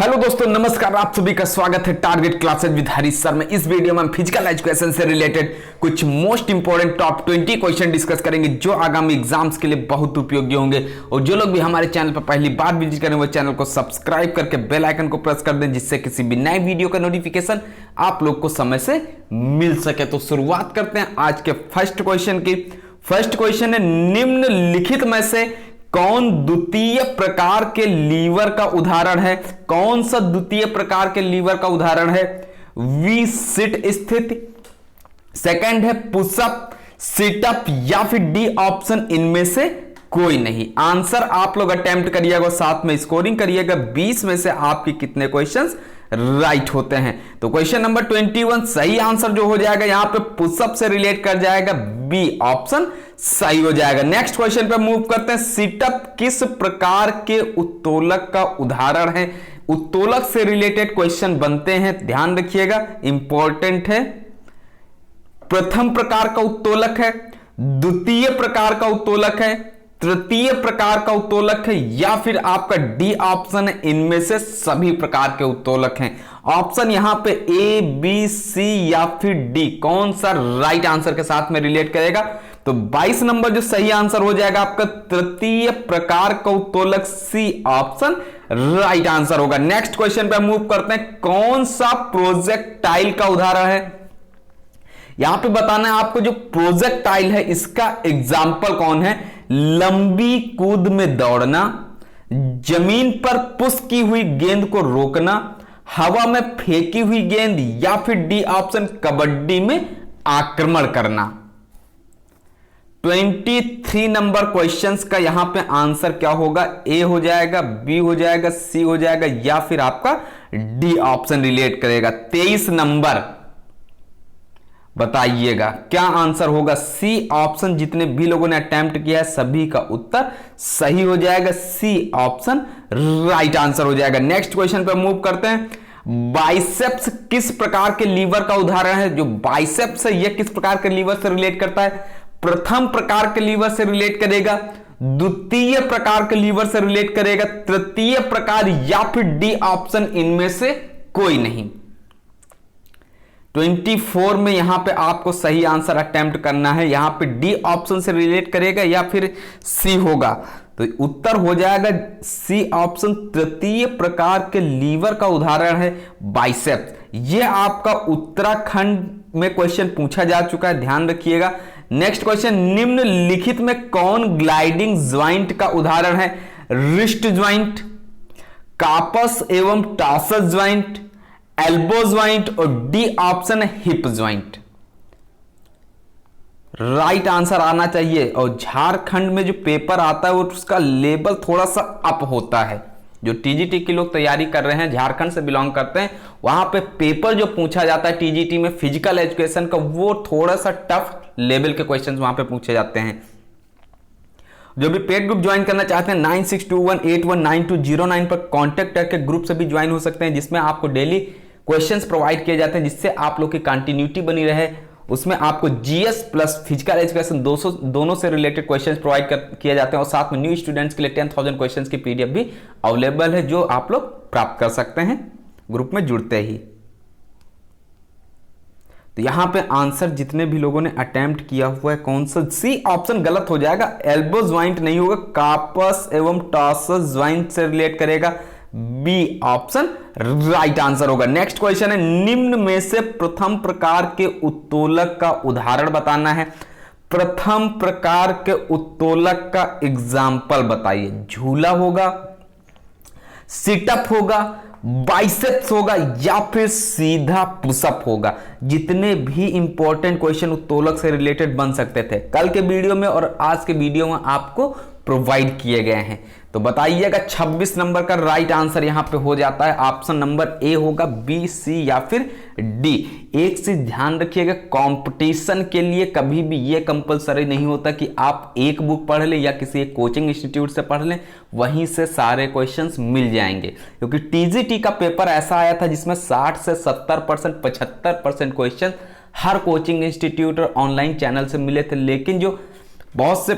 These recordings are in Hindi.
हेलो दोस्तों, नमस्कार। आप सभी का स्वागत है target classes with Harish sir में। इस वीडियो में हम फिजिकल एजुकेशन से रिलेटेड कुछ most important top 20 question discuss करेंगे जो आगामी एग्जाम्स के लिए बहुत उपयोगी होंगे। और जो लोग भी हमारे चैनल पर पहली बार विजिट करें वो चैनल को सब्सक्राइब करके बेल आइकन को प्रेस कर दें, जिससे किसी भी नए वीडियो का नोटिफिकेशन आप लोग को समय से मिल सके। तो शुरुआत करते हैं आज के फर्स्ट क्वेश्चन की। फर्स्ट क्वेश्चन है, निम्नलिखित में से कौन द्वितीय प्रकार के लीवर का उदाहरण है? कौन सा द्वितीय प्रकार के लीवर का उदाहरण है? वी सिट स्थिति, सेकंड है पुशअप, सिटअप, या फिर डी ऑप्शन इनमें से कोई नहीं। आंसर आप लोग अटेम्प्ट करिएगा, साथ में स्कोरिंग करिएगा। 20 में से आपके कितने क्वेश्चंस राइट होते हैं? तो क्वेश्चन नंबर 21 सही आंसर जो हो जाएगा यहां पे पुशअप से रिलेट कर जाएगा, बी ऑप्शन सही हो जाएगा। नेक्स्ट क्वेश्चन पे मूव करते हैं। सिटअप किस प्रकार के उत्तोलक का उदाहरण है? उत्तोलक से रिलेटेड क्वेश्चन बनते हैं, ध्यान रखिएगा, इंपॉर्टेंट है। प्रथम प्रकार का उत्तोलक है, द्वितीय प्रकार का उत्तोलक है, तृतीय प्रकार का उत्तोलक है, या फिर आपका डी ऑप्शन है इनमें से सभी प्रकार के उत्तोलक हैं। ऑप्शन यहां पे ए, बी, सी या फिर डी, कौन सा राइट आंसर के साथ में रिलेट करेगा? तो 22 नंबर जो सही आंसर हो जाएगा आपका तृतीय प्रकार का उत्तोलक, सी ऑप्शन राइट आंसर होगा। नेक्स्ट क्वेश्चन पे मूव करते हैं। कौन सा प्रोजेक्टाइल का उदाहरण है? यहां पे बताना है आपको, जो प्रोजेक्टाइल है इसका एग्जाम्पल कौन है? लंबी कूद में दौड़ना, जमीन पर पुश की हुई गेंद को रोकना, हवा में फेंकी हुई गेंद, या फिर डी ऑप्शन कबड्डी में आक्रमण करना। 23 नंबर क्वेश्चंस का यहां पे आंसर क्या होगा? ए हो जाएगा, बी हो जाएगा, सी हो जाएगा, या फिर आपका डी ऑप्शन रिलेट करेगा। 23 नंबर बताइएगा क्या आंसर होगा? C option. जितने भी लोगों ने अटेम्प्ट किया है सभी का उत्तर सही हो जाएगा, सी ऑप्शन राइट आंसर हो जाएगा। नेक्स्ट क्वेश्चन पे मूव करते हैं। बाइसेप्स किस प्रकार के लीवर का उदाहरण है? जो बाइसेप्स है यह किस प्रकार के लीवर से रिलेट करता है? प्रथम प्रकार के लीवर से रिलेट करेगा, द्वितीय प्रकार के लीवर से रिलेट करेगा, तृतीय प्रकार, या फिर डी ऑप्शन इनमें से कोई नहीं। 24 में यहां पे आपको सही आंसर अटेम्प्ट करना है। यहां पे डी ऑप्शन से रिलेट करेगा या फिर सी होगा? तो उत्तर हो जाएगा सी ऑप्शन। तृतीय प्रकार के लीवर का उदाहरण है बाइसेप्स। यह आपका उत्तराखंड में क्वेश्चन पूछा जा चुका है, ध्यान रखिएगा। नेक्स्ट क्वेश्चन, निम्नलिखित में कौन ग्लाइडिंग ज्वाइंट का उदाहरण है? रिस्ट ज्वाइंट, कार्पस एवं टार्सस ज्वाइंट, एल्बो ज्वाइंट, और डी ऑप्शन है हिप ज्वाइंट। राइट आंसर आना चाहिए। और झारखंड में जो पेपर आता है वो उसका लेवल थोड़ा सा अप होता है। जो टीजीटी के लोग तैयारी कर रहे हैं, झारखंड से बिलोंग करते हैं, वहां पे पेपर जो पूछा जाता है टीजीटी में फिजिकल एजुकेशन का, वो थोड़ा सा टफ लेवल के क्वेश्चंस वहां पे पूछे जाते हैं। जो भी पेड ग्रुप ज्वाइन करना चाहते हैं 9621819209 पर कांटेक्ट करके ग्रुप से भी ज्वाइन हो सकते हैं, जिसमें आपको डेली क्वेश्चंस प्रोवाइड किए जाते हैं, जिससे आप लोग की कंटिन्यूटी बनी रहे। उसमें आपको जीएस प्लस फिजिकल एजुकेशन दोनों से रिलेटेड क्वेश्चंस प्रोवाइड किए जाते हैं, और साथ में न्यू स्टूडेंट्स के लिए 10,000 क्वेश्चंस की पीडीएफ भी अवेलेबल है, जो आप लोग प्राप्त कर सकते हैं ग्रुप में जुड़ते ही। तो यहां पे आंसर जितने भी लोगों ने अटेम्प्ट किया हुआ है, कौन सा? सी ऑप्शन गलत हो जाएगा। एल्बो ज्वाइंट नहीं होगा, कार्पस एवं टार्सस ज्वाइंट से रिलेट करेगा, बी ऑप्शन राइट आंसर होगा। नेक्स्ट क्वेश्चन है, निम्न में से प्रथम प्रकार के उत्तोलक का उदाहरण बताना है। प्रथम प्रकार के उत्तोलक का एग्जाम्पल बताइए। झूला होगा, सिटअप होगा, बाइसेप्स होगा, या फिर सीधा पुशअप होगा। जितने भी इंपॉर्टेंट क्वेश्चन उत्तोलक से रिलेटेड बन सकते थे कल के वीडियो में और आज के वीडियो में आपको प्रोवाइड किए गए हैं। तो बताइएगा 26 नंबर का राइट आंसर यहां पे हो जाता है। ऑप्शन नंबर ए होगा, बी, सी या फिर डी। एक चीज ध्यान रखिएगा, कंपटीशन के लिए कभी भी ये कंपलसरी नहीं होता कि आप एक बुक पढ़ लें या किसी एक कोचिंग इंस्टीट्यूट से पढ़ लें, वहीं से सारे क्वेश्चंस मिल जाएंगे। क्योंकि टीजीटी का पेपर ऐसा आया था जिसमें 60 से 70%, 75% क्वेश्चन हर कोचिंग इंस्टीट्यूट और ऑनलाइन चैनल से मिले थे, लेकिन जो बहुत से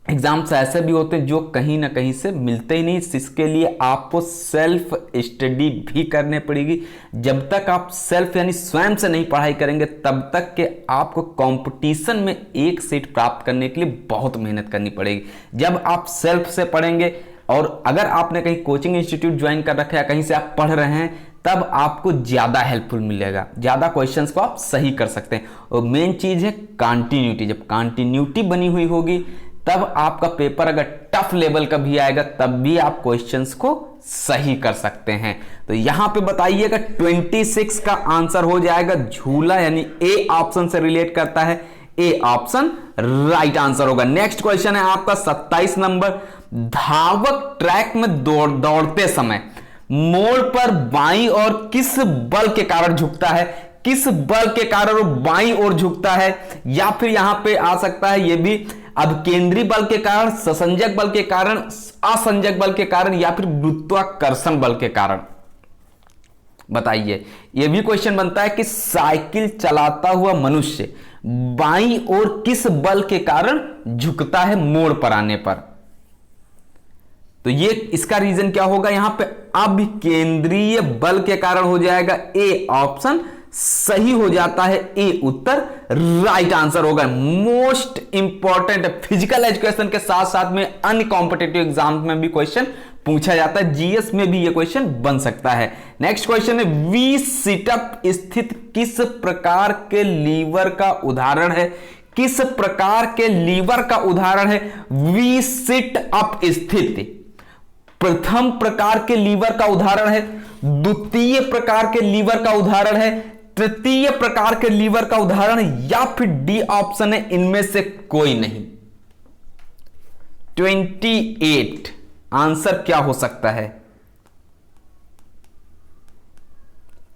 एग्जाम्स ऐसे भी होते हैं जो कहीं ना कहीं से मिलते ही नहीं। इसके लिए आपको सेल्फ स्टडी भी करनी पड़ेगी। जब तक आप सेल्फ यानी स्वयं से नहीं पढ़ाई करेंगे तब तक के आपको कंपटीशन में एक सीट प्राप्त करने के लिए बहुत मेहनत करनी पड़ेगी। जब आप सेल्फ से पढ़ेंगे और अगर आपने कहीं कोचिंग इंस्टीट्यूट ज्वाइन कर रखा है, कहीं से आप पढ़ रहे हैं, तब आपको ज़्यादा हेल्पफुल मिलेगा, ज़्यादा क्वेश्चंस को आप सही कर सकते हैं। और मेन चीज़ है कंटिन्यूटी। जब कंटिन्यूटी बनी हुई होगी तब आपका पेपर अगर टफ लेवल का भी आएगा तब भी आप क्वेश्चंस को सही कर सकते हैं। तो यहां पे बताइएगा 26 का आंसर हो जाएगा झूला, यानी ए ऑप्शन से रिलेट करता है। ए ऑप्शन राइट आंसर होगा। नेक्स्ट क्वेश्चन है आपका 27 नंबर। धावक ट्रैक में दौड़ते समय मोड़ पर बाईं ओर किस बल के कारण झुकता है? किस बल के कारण वो बाईं ओर झुकता है? या फिर यहां पे आ सकता है ये भी अब केंद्रीय बल के कारण, ससंजक बल के कारण, असंजक बल के कारण, या फिर गुरुत्वाकर्षण बल के कारण। बताइए। यह भी क्वेश्चन बनता है कि साइकिल चलाता हुआ मनुष्य बाईं ओर किस बल के कारण झुकता है मोड़ पर आने पर? तो ये इसका रीजन क्या होगा यहां पे? अब केंद्रीय बल के कारण हो जाएगा। ए ऑप्शन सही हो जाता है। ए उत्तर राइट आंसर होगा। मोस्ट इंपॉर्टेंट फिजिकल एजुकेशन के साथ साथ में अन्य कॉम्पिटिटिव एग्जाम में भी क्वेश्चन पूछा जाता है। जीएस में भी ये क्वेश्चन बन सकता है। नेक्स्ट क्वेश्चन है वी सिटअप स्थित किस प्रकार के लीवर का उदाहरण है? किस प्रकार के लीवर का उदाहरण है वी सिट अप स्थित? प्रथम प्रकार के लीवर का उदाहरण है, द्वितीय प्रकार के लीवर का उदाहरण है, तृतीय प्रकार के लीवर का उदाहरण, या फिर डी ऑप्शन है इनमें से कोई नहीं। 28 आंसर क्या हो सकता है?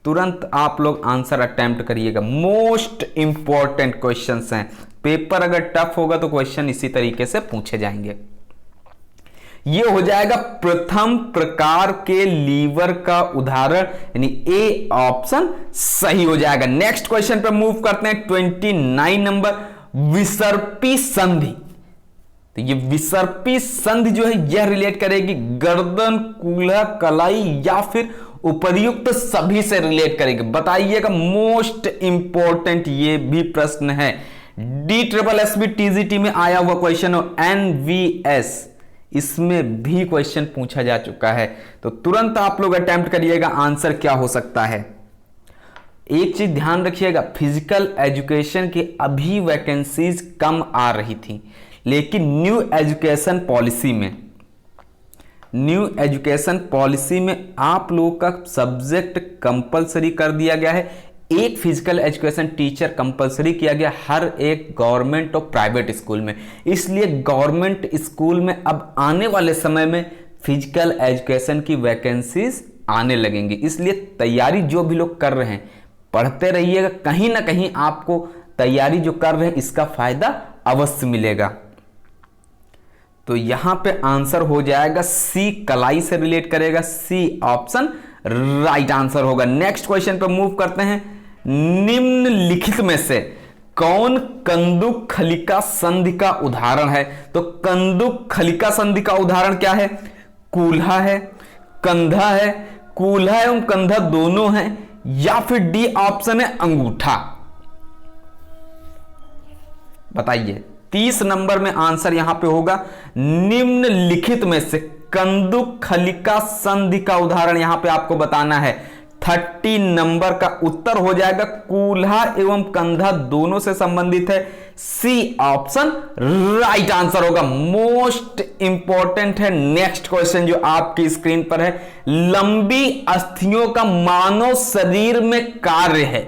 तुरंत आप लोग आंसर अटेम्प्ट करिएगा। मोस्ट इंपॉर्टेंट क्वेश्चंस हैं। पेपर अगर टफ होगा तो क्वेश्चन इसी तरीके से पूछे जाएंगे। ये हो जाएगा प्रथम प्रकार के लीवर का उदाहरण, यानी ए ऑप्शन सही हो जाएगा। नेक्स्ट क्वेश्चन पे मूव करते हैं। 29 नंबर। विसर्पी संधि। तो ये विसर्पी संधि जो है यह रिलेट करेगी गर्दन, कूल्हा, कलाई या फिर उपर्युक्त सभी से रिलेट करेगी। बताइएगा। मोस्ट इंपॉर्टेंट ये भी प्रश्न है। DSSB TGT में आया हुआ क्वेश्चन हो। NVS इसमें भी क्वेश्चन पूछा जा चुका है। तो तुरंत आप लोग अटेम्प्ट करिएगा आंसर क्या हो सकता है। एक चीज ध्यान रखिएगा, फिजिकल एजुकेशन की अभी वैकेंसीज कम आ रही थी, लेकिन न्यू एजुकेशन पॉलिसी में आप लोगों का सब्जेक्ट कंपलसरी कर दिया गया है। एक फिजिकल एजुकेशन टीचर कंपलसरी किया गया हर एक गवर्नमेंट और प्राइवेट स्कूल में। इसलिए गवर्नमेंट स्कूल में अब आने वाले समय में फिजिकल एजुकेशन की वैकेंसीज आने लगेंगी। इसलिए तैयारी जो भी लोग कर रहे हैं पढ़ते रहिएगा। कहीं ना कहीं आपको तैयारी जो कर रहे हैं इसका फायदा अवश्य मिलेगा। तो यहां पे आंसर हो जाएगा सी, कलाई से रिलेट करेगा। सी ऑप्शन राइट आंसर होगा। नेक्स्ट क्वेश्चन पे मूव करते हैं। निम्नलिखित में से कौन कंदुक खलिका संधि का उदाहरण है? तो कंदुक खलिका संधि का उदाहरण क्या है? कूल्हा है, कंधा है, कूल्हा एवं कंधा दोनों है, या फिर डी ऑप्शन है अंगूठा। बताइए। 30 नंबर में आंसर यहां पे होगा निम्नलिखित में से कंदुक खलिका संधि का उदाहरण यहां पे आपको बताना है। 30 नंबर का उत्तर हो जाएगा कूल्हा एवं कंधा दोनों से संबंधित है। सी ऑप्शन राइट आंसर होगा। मोस्ट इंपॉर्टेंट है नेक्स्ट क्वेश्चन जो आपकी स्क्रीन पर है। लंबी अस्थियों का मानव शरीर में कार्य है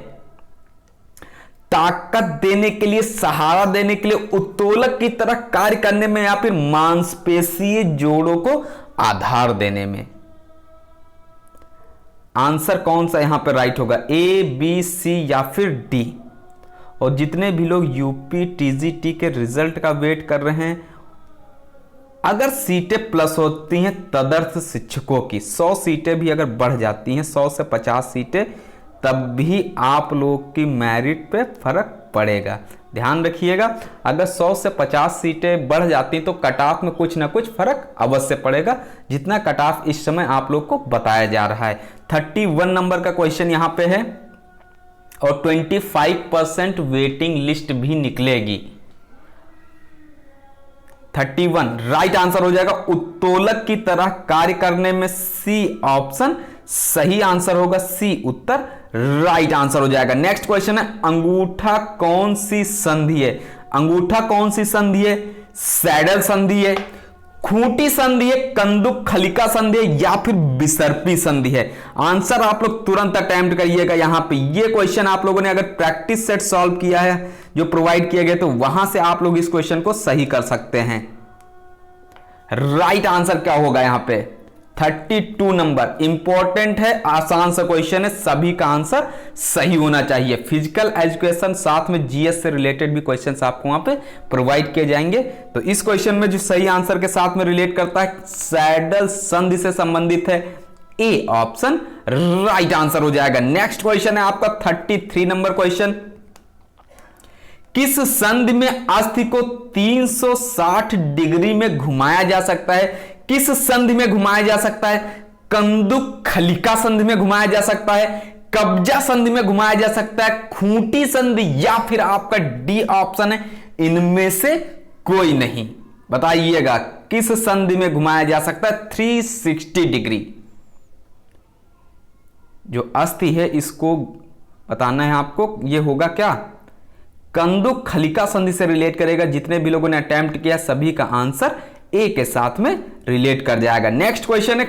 ताकत देने के लिए, सहारा देने के लिए, उत्तोलक की तरह कार्य करने में, या फिर मांसपेशीय जोड़ों को आधार देने में। आंसर कौन सा यहां पर राइट होगा? ए, बी, सी या फिर डी? और जितने भी लोग यूपी टीजीटी के रिजल्ट का वेट कर रहे हैं, अगर सीटें प्लस होती हैं तदर्थ शिक्षकों की, 100 सीटें भी अगर बढ़ जाती हैं, 100 से 50 सीटें, तब भी आप लोग की मेरिट पे फर्क पड़ेगा। ध्यान रखिएगा, अगर 100 से 50 सीटें बढ़ जाती तो कट ऑफ में कुछ ना कुछ फर्क अवश्य पड़ेगा, जितना कट ऑफ इस समय आप लोग को बताया जा रहा है। 31 नंबर का क्वेश्चन यहां पे है और 25% वेटिंग लिस्ट भी निकलेगी। 31 राइट आंसर हो जाएगा। उत्तोलक की तरह कार्य करने में सी ऑप्शन सही आंसर होगा, सी उत्तर राइट आंसर हो जाएगा। नेक्स्ट क्वेश्चन है, अंगूठा कौन सी संधि है? अंगूठा कौन सी संधि है? सैडल संधि है, खूंटी संधि है, कंदुक खलिका संधि है या फिर विसर्पी संधि है? आंसर आप लोग तुरंत अटेम्प्ट करिएगा। यहां पे ये क्वेश्चन आप लोगों ने अगर प्रैक्टिस सेट सॉल्व किया है जो प्रोवाइड किए गए तो वहां से आप लोग इस क्वेश्चन को सही कर सकते हैं। राइट आंसर क्या होगा यहां पे? 32 नंबर इंपॉर्टेंट है, आसान सा क्वेश्चन है, सभी का आंसर सही होना चाहिए। फिजिकल एजुकेशन साथ में जीएस से रिलेटेड भी क्वेश्चंस आपको वहां पे प्रोवाइड किए जाएंगे। तो इस क्वेश्चन में जो सही आंसर के साथ में रिलेट करता है सैडल संधि से संबंधित है, ए ऑप्शन राइट आंसर हो जाएगा। नेक्स्ट क्वेश्चन है आपका 33 नंबर क्वेश्चन, किस संधि में अस्थि को 360 डिग्री में घुमाया जा सकता है? किस संधि में घुमाया जा सकता है? कंदुक खलिका संधि में घुमाया जा सकता है, कब्जा संधि में घुमाया जा सकता है, खूंटी संधि या फिर आपका डी ऑप्शन है इनमें से कोई नहीं। बताइएगा किस संधि में घुमाया जा सकता है 360 डिग्री? जो अस्थि है इसको बताना है आपको, यह होगा क्या? कंदुक खलिका संधि से रिलेट करेगा। जितने भी लोगों ने अटेम्प्ट किया सभी का आंसर ए के साथ में रिलेट कर जाएगा। नेक्स्ट क्वेश्चन है,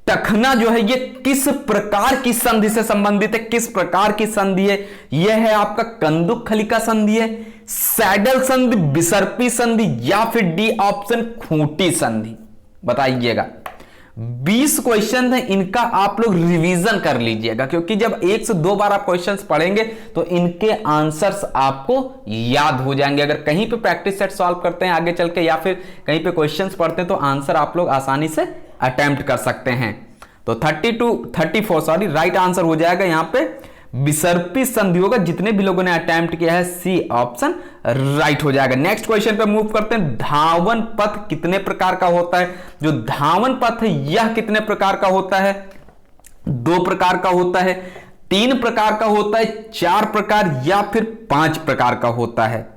टखना जो है ये किस प्रकार की संधि से संबंधित है? किस प्रकार की संधि है? यह है आपका कंदुक खलिका संधि है, सैडल संधि, विसर्पी संधि या फिर डी ऑप्शन खूंटी संधि? बताइएगा। 20 क्वेश्चन है, इनका आप लोग रिवीजन कर लीजिएगा क्योंकि जब 1 से 2 बार आप क्वेश्चंस पढ़ेंगे तो इनके आंसर्स आपको याद हो जाएंगे। अगर कहीं पे प्रैक्टिस सेट सॉल्व करते हैं आगे चल के या फिर कहीं पे क्वेश्चंस पढ़ते हैं तो आंसर आप लोग आसानी से अटेम्प्ट कर सकते हैं। तो 34 राइट आंसर हो जाएगा यहां पे विसर्पी संधि होगा। जितने भी लोगों ने अटेम्प्ट किया है सी ऑप्शन राइट हो जाएगा। नेक्स्ट क्वेश्चन पे मूव करते हैं, धावन पथ कितने प्रकार का होता है? जो धावन पथ है यह कितने प्रकार का होता है? 2 प्रकार का होता है, 3 प्रकार का होता है, 4 प्रकार या फिर 5 प्रकार का होता है?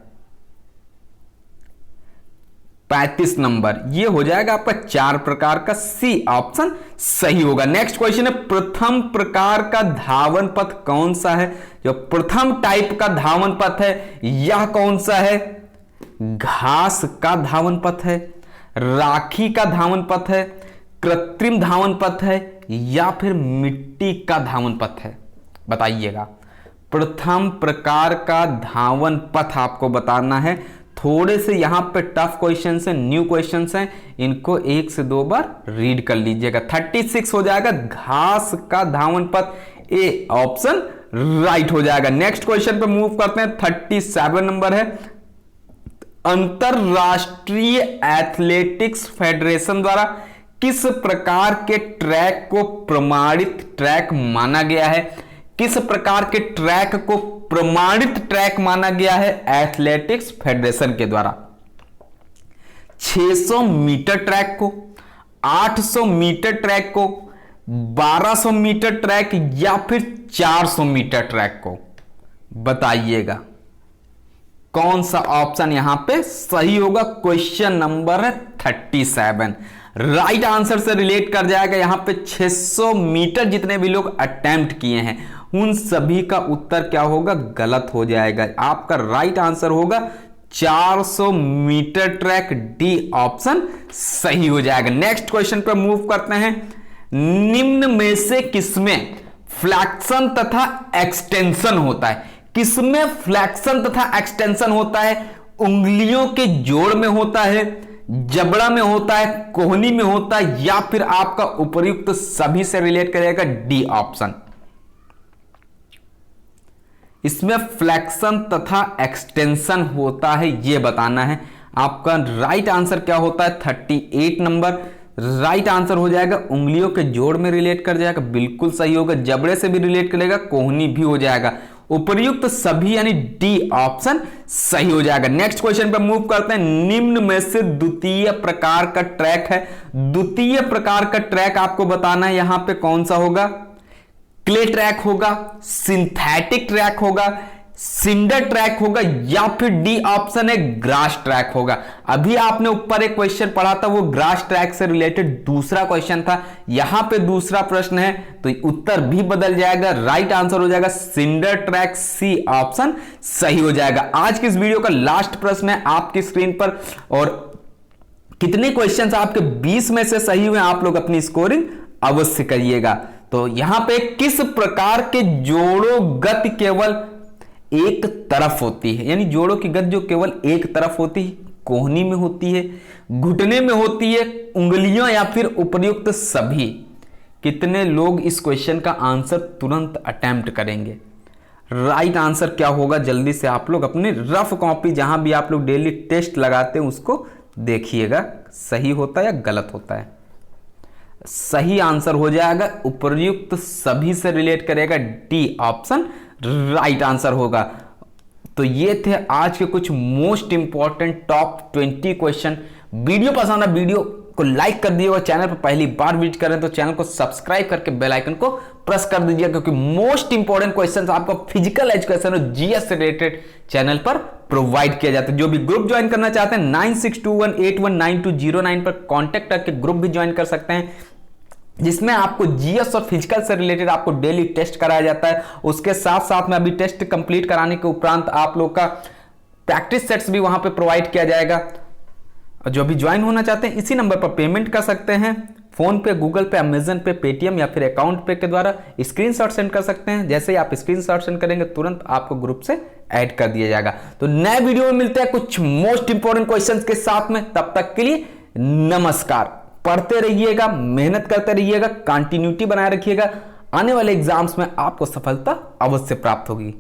35 नंबर ये हो जाएगा आपका 4 प्रकार का, सी ऑप्शन सही होगा। नेक्स्ट क्वेश्चन है, प्रथम प्रकार का धावन पथ कौन सा है? जो प्रथम टाइप का धावन पथ है यह कौन सा है? घास का धावन पथ है, राखी का धावन पथ है, कृत्रिम धावन पथ है या फिर मिट्टी का धावन पथ है? बताइएगा। प्रथम प्रकार का धावन पथ आपको बताना है। थोड़े से यहां पे टफ क्वेश्चन है, न्यू क्वेश्चन हैं, इनको 1 से 2 बार रीड कर लीजिएगा। 36 हो जाएगा घास का धावन पथ, ए ऑप्शन राइट हो जाएगा। नेक्स्ट क्वेश्चन पे मूव करते हैं, 37 नंबर है, अंतरराष्ट्रीय एथलेटिक्स फेडरेशन द्वारा किस प्रकार के ट्रैक को प्रमाणित ट्रैक माना गया है? किस प्रकार के ट्रैक को प्रमाणित ट्रैक माना गया है एथलेटिक्स फेडरेशन के द्वारा? 600 मीटर ट्रैक को, 800 मीटर ट्रैक को, 1200 मीटर ट्रैक या फिर 400 मीटर ट्रैक को? बताइएगा कौन सा ऑप्शन यहां पे सही होगा। क्वेश्चन नंबर है 37 राइट आंसर से रिलेट कर जाएगा। यहां पे 600 मीटर जितने भी लोग अटेम्प्ट किए हैं उन सभी का उत्तर क्या होगा? गलत हो जाएगा। आपका राइट आंसर होगा 400 मीटर ट्रैक, डी ऑप्शन सही हो जाएगा। नेक्स्ट क्वेश्चन पे मूव करते हैं, निम्न में से किसमें फ्लैक्शन तथा एक्सटेंशन होता है? किसमें फ्लैक्शन तथा एक्सटेंशन होता है? उंगलियों के जोड़ में होता है, जबड़ा में होता है, कोहनी में होता है या फिर आपका उपर्युक्त सभी से रिलेट करेगा? D option. इसमें फ्लैक्शन तथा एक्सटेंशन होता है ये बताना है। आपका राइट आंसर क्या होता है? 38 नंबर राइट आंसर हो जाएगा। उंगलियों के जोड़ में रिलेट कर जाएगा, बिल्कुल सही होगा। जबड़े से भी रिलेट करेगा, कोहनी भी हो जाएगा। उपर्युक्त सभी यानी डी ऑप्शन सही हो जाएगा। नेक्स्ट क्वेश्चन पे मूव करते हैं। निम्न में से द्वितीय प्रकार का ट्रैक है, द्वितीय प्रकार का ट्रैक आपको बताना है यहां पे कौन सा होगा। क्ले ट्रैक होगा, सिंथेटिक ट्रैक होगा, सिंडर ट्रैक होगा, या फिर डी ऑप्शन है ग्रास ट्रैक होगा। अभी आपने ऊपर एक क्वेश्चन पढ़ा था, वो ग्रास ट्रैक से रिलेटेड दूसरा क्वेश्चन था, यहां पे दूसरा प्रश्न है तो उत्तर भी बदल जाएगा। राइट आंसर हो जाएगा सिंडर ट्रैक, सी ऑप्शन सही हो जाएगा। आज की इस वीडियो का लास्ट प्रश्न है आपकी स्क्रीन पर, और कितने क्वेश्चंस आपके 20 में से सही हुए आप लोग अपनी स्कोरिंग अवश्य करिएगा। तो यहां पे किस प्रकार के जोड़ों गति केवल एक तरफ होती है, यानी जोड़ों की गति जो केवल एक तरफ होती है, कोहनी में होती है, घुटने में होती है, उंगलियों, या फिर उपर्युक्त सभी। कितने लोग इस क्वेश्चन का आंसर तुरंत अटेम्प्ट करेंगे? राइट आंसर क्या होगा जल्दी से आप लोग अपनी रफ कॉपी जहां भी आप लोग डेली टेस्ट लगाते हैं उसको देखिएगा, सही होता है या गलत होता है। सही आंसर हो जाएगा उपर्युक्त सभी से रिलेट करेगा, डी ऑप्शन राइट आंसर होगा। तो ये थे आज के कुछ most important top 20 question. Video पसंद है वीडियो को लाइक कर दीजिएगा, चैनल पर पहली बार विजिट करें तो चैनल को सब्सक्राइब करके बेल आइकन को प्रेस कर दीजिए, क्योंकि मोस्ट इंपॉर्टेंट क्वेश्चंस आपको फिजिकल एजुकेशन और जीएस से रिलेटेड चैनल पर प्रोवाइड किया जाता है। जो भी ग्रुप ज्वाइन करना चाहते हैं 9621819209 पर कांटेक्ट करके ग्रुप भी ज्वाइन कर सकते हैं, जिसमें आपको जीएस और फिजिकल से रिलेटेड आपको डेली टेस्ट कराया जाता है। उसके साथ साथ में अभी टेस्ट कंप्लीट कराने के उपरांत आप लोग का प्रैक्टिस सेट्स भी वहां पे प्रोवाइड किया जाएगा। और जो भी ज्वाइन होना चाहते हैं इसी नंबर पर पेमेंट कर सकते हैं, फोन पे, गूगल पे, अमेजन पे, पेटीएम या फिर अकाउंट पे के द्वारा स्क्रीनशॉट सेंड कर सकते हैं। जैसे ही आप स्क्रीनशॉट सेंड करेंगे तुरंत आपको ग्रुप से ऐड कर दिया जाएगा। तो नए वीडियो में मिलते हैं कुछ मोस्ट इंपॉर्टेंट क्वेश्चंस के साथ में, तब तक के लिए नमस्कार। पढ़ते रहिएगा, मेहनत करते रहिएगा, कंटिन्यूटी बनाए रखिएगा, आने वाले एग्जाम्स में आपको सफलता अवश्य प्राप्त होगी।